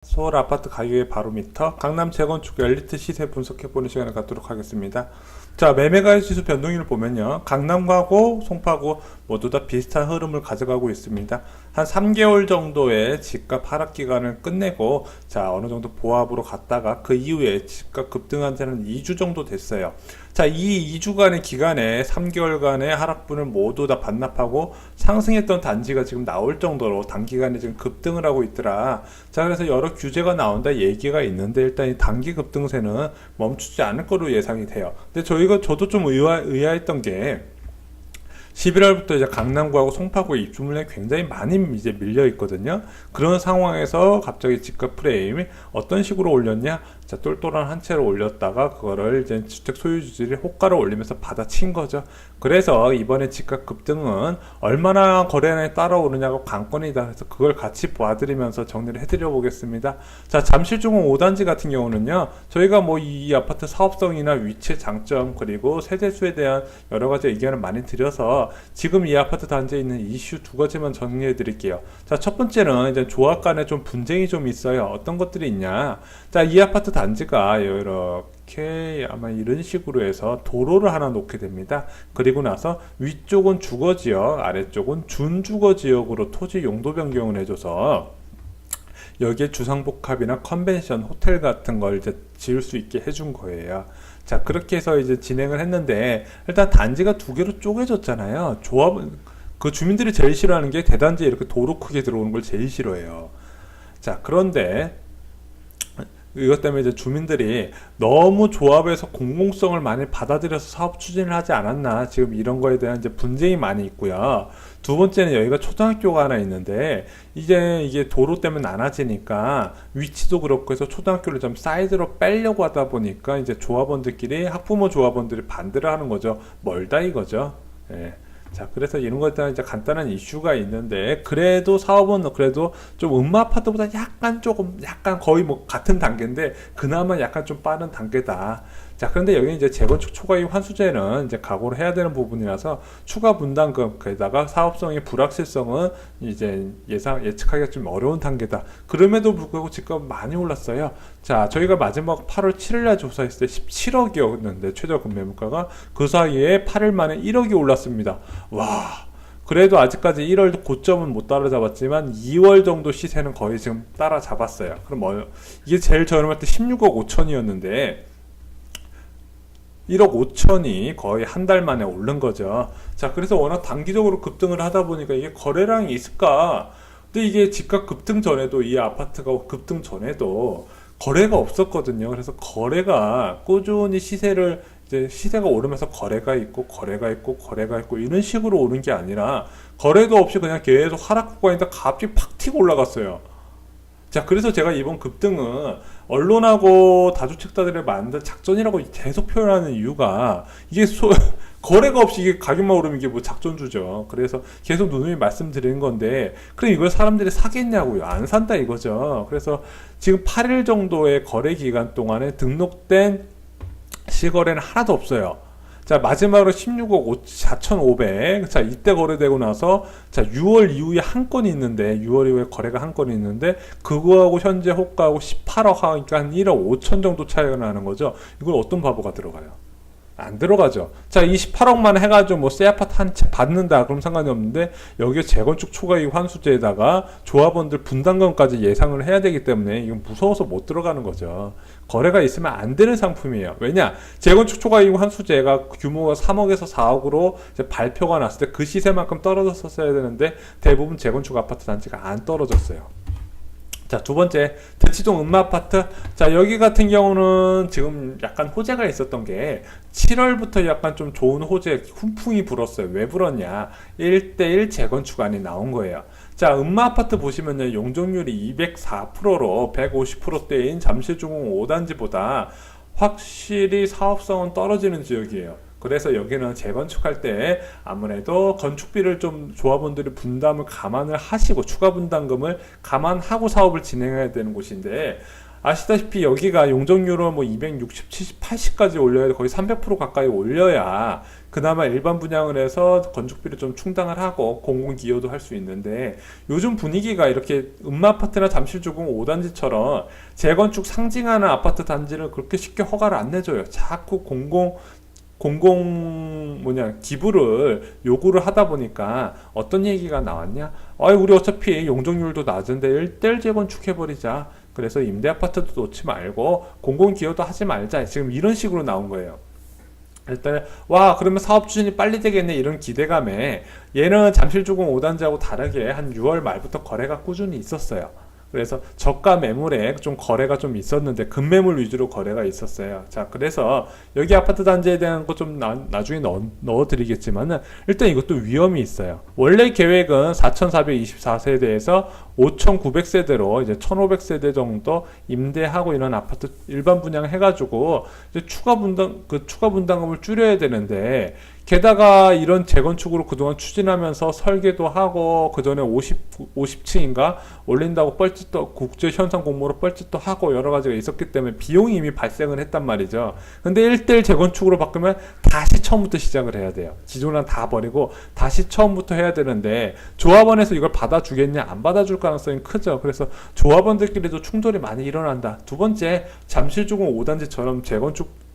서울 아파트 가격의 바로미터 강남 재건축 엘리트 시세 분석해보는 시간을 갖도록 하겠습니다. 자, 매매가의 지수 변동률을 보면요, 강남구하고 송파구 모두 다 비슷한 흐름을 가져가고 있습니다. 한 3개월 정도의 집값 하락 기간을 끝내고 자, 어느 정도 보합으로 갔다가 그 이후에 집값 급등한 지는 2주 정도 됐어요. 자, 이 2주간의 기간에 3개월간의 하락분을 모두 다 반납하고 상승했던 단지가 지금 나올 정도로 단기간에 지금 급등을 하고 있더라. 자, 그래서 여러 규제가 나온다 얘기가 있는데 일단 이 단기 급등세는 멈추지 않을 거로 예상이 돼요. 근데 저도 좀 의아했던 게 11월부터 이제 강남구하고 송파구에 입주물량이 굉장히 많이 이제 밀려 있거든요. 그런 상황에서 갑자기 집값 프레임이 어떤 식으로 올렸냐? 자, 똘똘한 한 채로 올렸다가 그거를 이제 주택 소유주들이 호가를 올리면서 받아친 거죠. 그래서 이번에 집값 급등은 얼마나 거래량에 따라오느냐가 관건이다. 그래서 그걸 같이 봐드리면서 정리를 해드려 보겠습니다. 자, 잠실중흥 5단지 같은 경우는요, 저희가 뭐 이 아파트 사업성이나 위치 장점 그리고 세대수에 대한 여러 가지 의견을 많이 드려서 지금 이 아파트 단지에 있는 이슈 두 가지만 정리해 드릴게요. 자, 첫 번째는 이제 조합 간에 좀 분쟁이 좀 있어요. 어떤 것들이 있냐? 자, 이 아파트 단지가 이렇게 아마 이런 식으로 해서 도로를 하나 놓게 됩니다. 그리고 나서 위쪽은 주거지역, 아래쪽은 준주거지역으로 토지 용도 변경을 해줘서 여기에 주상복합이나 컨벤션, 호텔 같은 걸 이제 지을 수 있게 해준 거예요. 자, 그렇게 해서 이제 진행을 했는데 일단 단지가 두 개로 쪼개졌잖아요. 그 주민들이 제일 싫어하는 게 대단지에 이렇게 도로 크게 들어오는 걸 제일 싫어해요. 자, 그런데 이것 때문에 이제 주민들이 너무 조합에서 공공성을 많이 받아들여서 사업 추진을 하지 않았나, 지금 이런 거에 대한 이제 분쟁이 많이 있고요. 두 번째는 여기가 초등학교가 하나 있는데 이제 이게 도로 때문에 나눠지니까 위치도 그렇고 해서 초등학교를 좀 사이드로 빼려고 하다 보니까 이제 조합원들끼리, 학부모 조합원들이 반대를 하는 거죠. 멀다 이거죠. 예. 자, 그래서 이런 것에 대한 이제 간단한 이슈가 있는데, 그래도 사업은 그래도 좀 음마 아파트보다 약간 거의 뭐 같은 단계인데, 그나마 약간 좀 빠른 단계다. 자, 그런데 여기 이제 재건축 초과이익 환수제는 이제 각오를 해야 되는 부분이라서 추가 분담금, 게다가 사업성의 불확실성은 이제 예측하기가 좀 어려운 단계다. 그럼에도 불구하고 집값 많이 올랐어요. 자, 저희가 마지막 8월 7일날 조사했을 때 17억이었는데 최저 금매물가가 그 사이에 8일 만에 1억이 올랐습니다. 와, 그래도 아직까지 1월 고점은 못 따라잡았지만 2월 정도 시세는 거의 지금 따라잡았어요. 그럼 이게 제일 저렴할 때 16억 5천이었는데 1억 5천이 거의 한 달 만에 오른 거죠. 자, 그래서 워낙 단기적으로 급등을 하다 보니까 이게 거래량이 있을까? 근데 이게 집값 급등 전에도, 이 아파트가 급등 전에도 거래가 없었거든요. 그래서 거래가 꾸준히 이제 시세가 오르면서 거래가 있고 이런 식으로 오른 게 아니라 거래도 없이 그냥 계속 하락 구간이다 갑자기 팍 튀고 올라갔어요. 자, 그래서 제가 이번 급등은 언론하고 다주택자들을 만든 작전이라고 계속 표현하는 이유가, 이게 거래가 없이 이게 가격만 오르면 이게 뭐 작전주죠. 그래서 계속 누누이 말씀드리는 건데, 그럼 이걸 사람들이 사겠냐고요. 안 산다 이거죠. 그래서 지금 8일 정도의 거래 기간 동안에 등록된 실거래는 하나도 없어요. 자, 마지막으로 16억 4,500. 자, 이때 거래되고 나서, 자, 6월 이후에 한 건이 있는데, 6월 이후에 거래가 한 건이 있는데, 그거하고 현재 호가하고 18억 하니까 한 1억 5천 정도 차이가 나는 거죠. 이걸 어떤 바보가 들어가요? 안 들어가죠. 자, 이 18억만 해가지고 뭐 새 아파트 한 채 받는다 그럼 상관이 없는데, 여기에 재건축 초과이익 환수제에다가 조합원들 분담금까지 예상을 해야 되기 때문에 이건 무서워서 못 들어가는 거죠. 거래가 있으면 안 되는 상품이에요. 왜냐? 재건축 초과이익 환수제가 규모가 3억에서 4억으로 이제 발표가 났을 때 그 시세만큼 떨어졌었어야 되는데 대부분 재건축 아파트 단지가 안 떨어졌어요. 자, 두 번째, 대치동 음마아파트. 자, 여기 같은 경우는 지금 약간 호재가 있었던 게 7월부터 약간 좀 좋은 호재, 훈풍이 불었어요. 왜 불었냐? 1대1 재건축안이 나온 거예요. 자, 음마아파트 보시면요, 용적률이 204%로 150%대인 잠실중흥 5단지보다 확실히 사업성은 떨어지는 지역이에요. 그래서 여기는 재건축할 때 아무래도 건축비를 좀 조합원들이 분담을 감안을 하시고 추가 분담금을 감안하고 사업을 진행해야 되는 곳인데, 아시다시피 여기가 용적률을 뭐 260, 70, 80까지 올려야 돼. 거의 300% 가까이 올려야 그나마 일반 분양을 해서 건축비를 좀 충당을 하고 공공기여도 할 수 있는데, 요즘 분위기가 이렇게 음마아파트나 잠실주공 5단지처럼 재건축 상징하는 아파트 단지를 그렇게 쉽게 허가를 안 내줘요. 자꾸 기부를 요구를 하다 보니까 어떤 얘기가 나왔냐? 우리 어차피 용적률도 낮은데 일대일 재건축해버리자. 그래서 임대 아파트도 놓지 말고 공공기여도 하지 말자. 지금 이런 식으로 나온 거예요. 일단 그러면 사업 추진이 빨리 되겠네, 이런 기대감에 얘는 잠실주공 5단지하고 다르게 한 6월 말부터 거래가 꾸준히 있었어요. 그래서 저가 매물에 좀 거래가 좀 있었는데 급매물 위주로 거래가 있었어요. 자, 그래서 여기 아파트 단지에 대한 거 좀 나중에 넣어드리겠지만은, 일단 이것도 위험이 있어요. 원래 계획은 4,424세대에서 5,900세대로 이제 1,500세대 정도 임대하고 이런 아파트 일반 분양 해가지고 이제 추가 분담금을 줄여야 되는데, 게다가 이런 재건축으로 그동안 추진하면서 설계도 하고, 그 전에 50층인가 올린다고 뻘짓도, 국제현상 공모로 뻘짓도 하고 여러 가지가 있었기 때문에 비용이 이미 발생을 했단 말이죠. 근데 1대1 재건축으로 바꾸면 다시 처음부터 시작을 해야 돼요. 기존은 다 버리고 다시 처음부터 해야 되는데, 조합원에서 이걸 받아주겠냐, 안 받아줄 가능성이 크죠. 그래서 조합원들끼리도 충돌이 많이 일어난다. 두 번째, 잠실주공 5단지처럼 재건축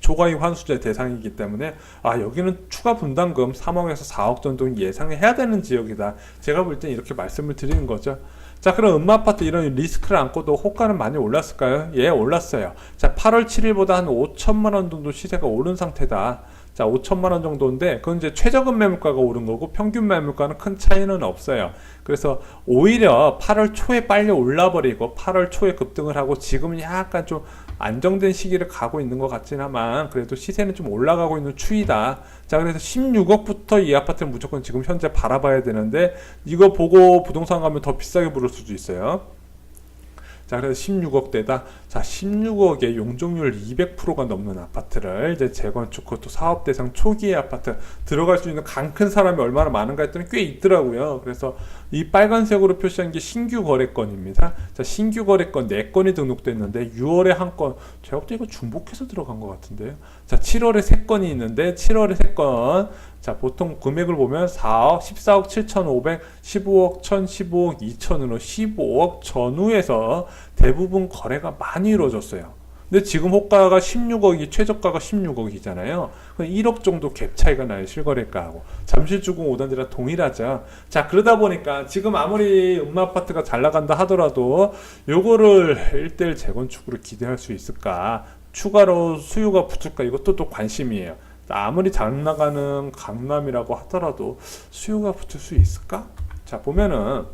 초과이익 환수제 대상이기 때문에 여기는 추가 분담금 3억에서 4억 정도 예상해야 되는 지역이다. 제가 볼 땐 이렇게 말씀을 드리는 거죠. 자, 그럼 음마아파트 이런 리스크를 안고도 호가는 많이 올랐을까요? 예, 올랐어요. 자, 8월 7일보다 한 5천만 원 정도 시세가 오른 상태다. 자, 5천만 원 정도인데, 그건 이제 최저금 매물가가 오른 거고 평균 매물가는 큰 차이는 없어요. 그래서 오히려 8월 초에 빨리 올라버리고 8월 초에 급등을 하고 지금은 약간 좀 안정된 시기를 가고 있는 것 같긴 하지만 그래도 시세는 좀 올라가고 있는 추이다. 자, 그래서 16억부터 이 아파트는 무조건 지금 현재 바라봐야 되는데, 이거 보고 부동산 가면 더 비싸게 부를 수도 있어요. 자, 그래서 16억대다. 자, 16억에 용적률 200%가 넘는 아파트를 이제 재건축, 그것도 사업 대상 초기의 아파트, 들어갈 수 있는 강 큰 사람이 얼마나 많은가 했더니 꽤 있더라고요. 그래서 이 빨간색으로 표시한 게 신규 거래건입니다. 자, 신규 거래건 4건이 등록됐는데 6월에 한 건, 제가 볼 때 이거 중복해서 들어간 것 같은데요. 자, 7월에 3건이 있는데 7월에 3건, 자, 보통 금액을 보면 4억, 14억 7,500, 15억 1,000, 15억 2천으로 15억 전후에서 대부분 거래가 많이 이루어졌어요. 근데 지금 호가가 16억이, 최저가가 16억이잖아요. 1억 정도 갭 차이가 나요, 실거래가하고. 잠실주공 5단지랑 동일하죠. 자, 그러다 보니까 지금 아무리 음마아파트가 잘 나간다 하더라도 요거를 1대1 재건축으로 기대할 수 있을까? 추가로 수요가 붙을까? 이것도 또 관심이에요. 아무리 잘 나가는 강남이라고 하더라도 수요가 붙을 수 있을까? 자, 보면은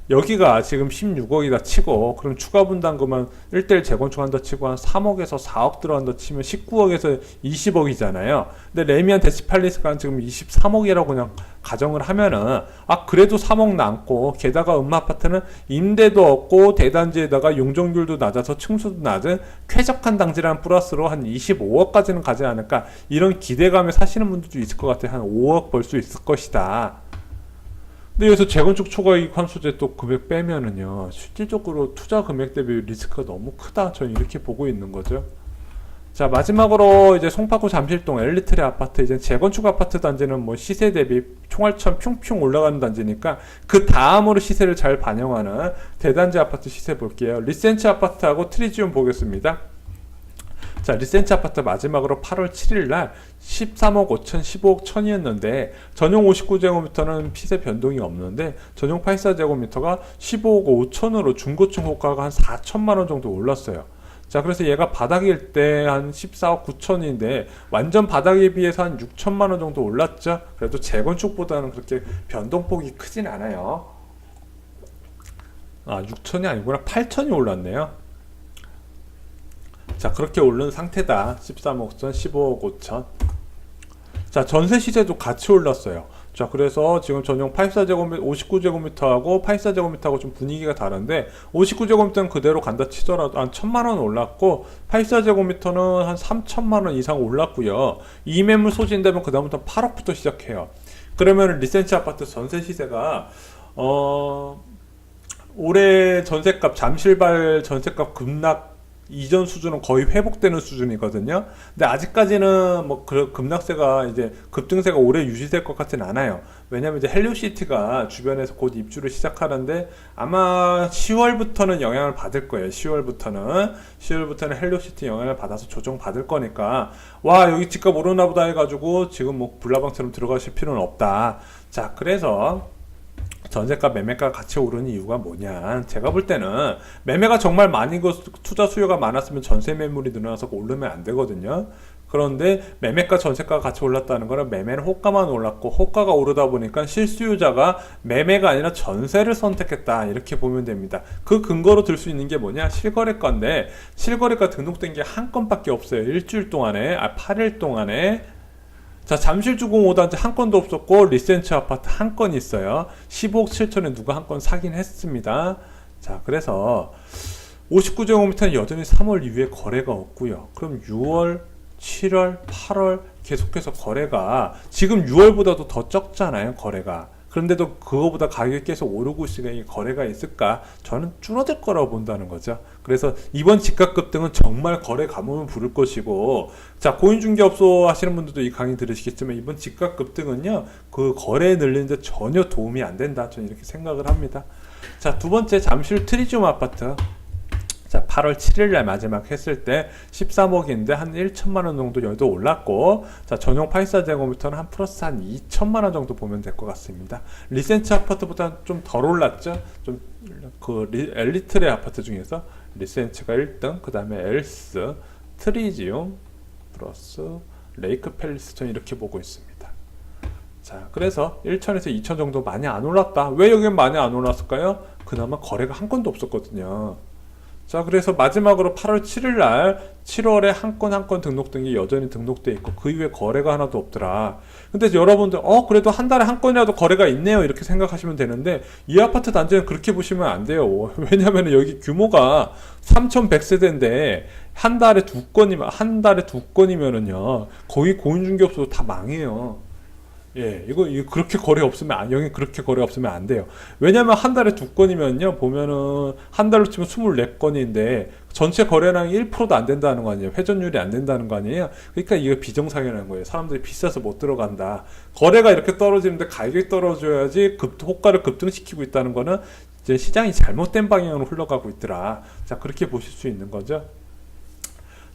여기가 지금 16억이다 치고, 그럼 추가 분담금은 1대1 재건축한다 치고 한 3억에서 4억 들어간다 치면 19억에서 20억이잖아요. 근데 레미안 데시팔리스가 지금 23억이라고 그냥 가정을 하면은 그래도 3억 남고, 게다가 음마아파트는 임대도 없고 대단지에다가 용적률도 낮아서 층수도 낮은 쾌적한 단지라는 플러스로 한 25억까지는 가지 않을까, 이런 기대감에 사시는 분들도 있을 것 같아요. 한 5억 벌 수 있을 것이다. 근데 여기서 재건축 초과이익 환수제 또 금액 빼면은요, 실질적으로 투자 금액 대비 리스크가 너무 크다. 저는 이렇게 보고 있는 거죠. 자, 마지막으로 이제 송파구 잠실동 엘리트리 아파트, 이제 재건축 아파트 단지는 뭐 시세 대비 총알처럼 뿅뿅 올라가는 단지니까 그 다음으로 시세를 잘 반영하는 대단지 아파트 시세 볼게요. 리센치 아파트하고 트리지움 보겠습니다. 자, 리센치 아파트 마지막으로 8월 7일 날 13억 5천, 15억 1천이었는데 전용 59제곱미터는 시세 변동이 없는데 전용 84제곱미터가 15억 5천으로 중고층 호가가 한 4천만 원 정도 올랐어요. 자, 그래서 얘가 바닥일 때 한 14억 9천인데 완전 바닥에 비해서 한 6천만 원 정도 올랐죠. 그래도 재건축보다는 그렇게 변동폭이 크진 않아요. 6천이 아니구나. 8천이 올랐네요. 자, 그렇게 오른 상태다. 13억 5천, 15억 5천. 자, 전세 시세도 같이 올랐어요. 자, 그래서 지금 전용 84제곱미터, 59제곱미터하고 84제곱미터하고 좀 분위기가 다른데, 59제곱미터는 그대로 간다 치더라도 한 1,000만원 올랐고, 84제곱미터는 한 3,000만원 이상 올랐고요. 이 매물 소진되면 그다음부터 8억부터 시작해요. 그러면 리센치 아파트 전세 시세가 올해 전셋값 잠실발 전셋값 급락 이전 수준은 거의 회복되는 수준이거든요. 근데 아직까지는 뭐 급락세가 이제 급등세가 오래 유지될 것 같진 않아요. 왜냐면 이제 헬리오시티가 주변에서 곧 입주를 시작하는데 아마 10월부터는 영향을 받을 거예요. 10월부터는 헬리오시티 영향을 받아서 조정 받을 거니까 와 여기 집값 오르나 보다 해가지고 지금 뭐 불나방처럼 들어가실 필요는 없다. 자 그래서 전세가 매매가 같이 오르는 이유가 뭐냐, 제가 볼 때는 매매가 정말 많이 투자 수요가 많았으면 전세 매물이 늘어나서 오르면 안 되거든요. 그런데 매매가 전세가가 같이 올랐다는 거는 매매는 호가만 올랐고 호가가 오르다 보니까 실수요자가 매매가 아니라 전세를 선택했다 이렇게 보면 됩니다. 그 근거로 들 수 있는 게 뭐냐, 실거래가인데 실거래가 등록된 게 한 건밖에 없어요. 일주일 동안에 8일 동안에. 자, 잠실주공 5단지 한 건도 없었고 리센츠 아파트 한 건 있어요. 15억 7천에 누가 한 건 사긴 했습니다. 자, 그래서 59제곱미터는 여전히 3월 이후에 거래가 없고요. 그럼 6월, 7월, 8월 계속해서 거래가 지금 6월보다도 더 적잖아요, 거래가. 그런데도 그거보다 가격이 계속 오르고 있으니까 이 거래가 있을까? 저는 줄어들 거라고 본다는 거죠. 그래서 이번 집값 급등은 정말 거래 가뭄을 부를 것이고, 자, 공인중개업소 하시는 분들도 이 강의 들으시겠지만 이번 집값 급등은요, 그 거래 늘리는데 전혀 도움이 안 된다. 저는 이렇게 생각을 합니다. 자, 두 번째 잠실 트리지움 아파트. 자, 8월 7일날 마지막 했을 때 13억인데 한 1천만원 정도 여기도 올랐고, 자, 전용 84제곱미터는 한 플러스 한 2천만원 정도 보면 될 것 같습니다. 리센츠 아파트보다 좀 덜 올랐죠. 좀 엘리트의 아파트 중에서 리센츠가 1등, 그 다음에 엘스, 트리지움 플러스 레이크 팰리스, 전 이렇게 보고 있습니다. 자, 그래서 1천에서 2천 정도 많이 안 올랐다. 왜 여긴 많이 안 올랐을까요? 그나마 거래가 한 건도 없었거든요. 자, 그래서 마지막으로 8월 7일 날 7월에 한 건 등록된 게 여전히 등록돼 있고 그 이후에 거래가 하나도 없더라. 근데 여러분들 그래도 한 달에 한 건이라도 거래가 있네요 이렇게 생각하시면 되는데, 이 아파트 단지는 그렇게 보시면 안 돼요. 왜냐면 여기 규모가 3,100세대인데 한 달에 두 건이면은요 거의 공인중개업소 다 망해요. 예, 이거 그렇게 거래 없으면 여기 그렇게 거래 없으면 안 돼요. 왜냐면 한 달에 두 건이면요, 보면은 한 달로 치면 24건인데 전체 거래량이 1%도 안 된다는 거 아니에요. 회전율이 안 된다는 거 아니에요. 그러니까 이거 비정상이라는 거예요. 사람들이 비싸서 못 들어간다. 거래가 이렇게 떨어지는데 가격이 떨어져야지 호가를 급등시키고 있다는 거는 이제 시장이 잘못된 방향으로 흘러가고 있더라. 자, 그렇게 보실 수 있는 거죠.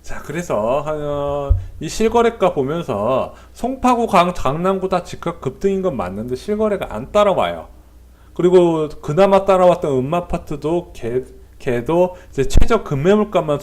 자, 그래서 이 실거래가 보면서 송파구 강남구 다 집값 급등인 건 맞는데 실거래가 안 따라와요. 그리고 그나마 따라왔던 음마아파트도 걔도 이제 최저 급매물만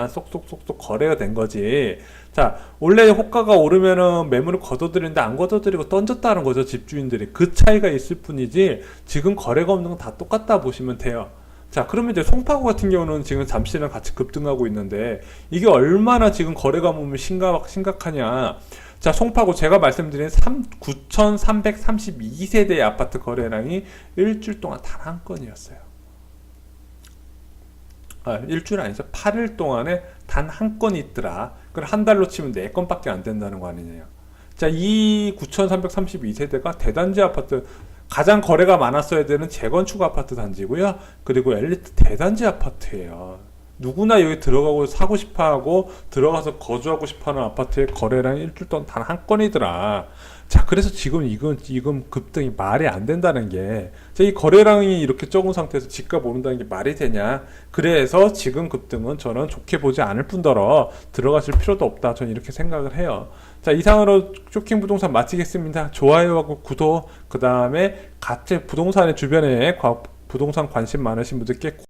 쏙쏙쏙쏙 거래가 된 거지. 자, 원래 호가가 오르면은 매물을 걷어들이는데 안 걷어들이고 던졌다는 거죠, 집주인들이. 그 차이가 있을 뿐이지 지금 거래가 없는 건 다 똑같다 보시면 돼요. 자, 그러면 이제 송파구 같은 경우는 지금 잠시랑 같이 급등하고 있는데 이게 얼마나 지금 거래가 보면 심각하냐. 자, 송파구 제가 말씀드린 9,332세대의 아파트 거래량이 일주일 동안 단 한 건이었어요. 일주일 아니죠. 8일 동안에 단 한 건이 있더라. 그걸 한 달로 치면 4건밖에 안 된다는 거 아니냐. 자, 이 9,332세대가 대단지 아파트, 가장 거래가 많았어야 되는 재건축 아파트 단지고요. 그리고 엘리트 대단지 아파트예요. 누구나 여기 들어가고 사고 싶어하고 들어가서 거주하고 싶어하는 아파트의 거래량이 일주일 동안 단 한 건이더라. 자, 그래서 지금 급등이 말이 안 된다는 게, 이 거래량이 이렇게 적은 상태에서 집값 오른다는 게 말이 되냐. 그래서 지금 급등은 저는 좋게 보지 않을 뿐더러 들어가실 필요도 없다. 저는 이렇게 생각을 해요. 자, 이상으로 쇼킹 부동산 마치겠습니다. 좋아요하고 구독, 그 다음에 같이 부동산의 주변에 부동산 관심 많으신 분들께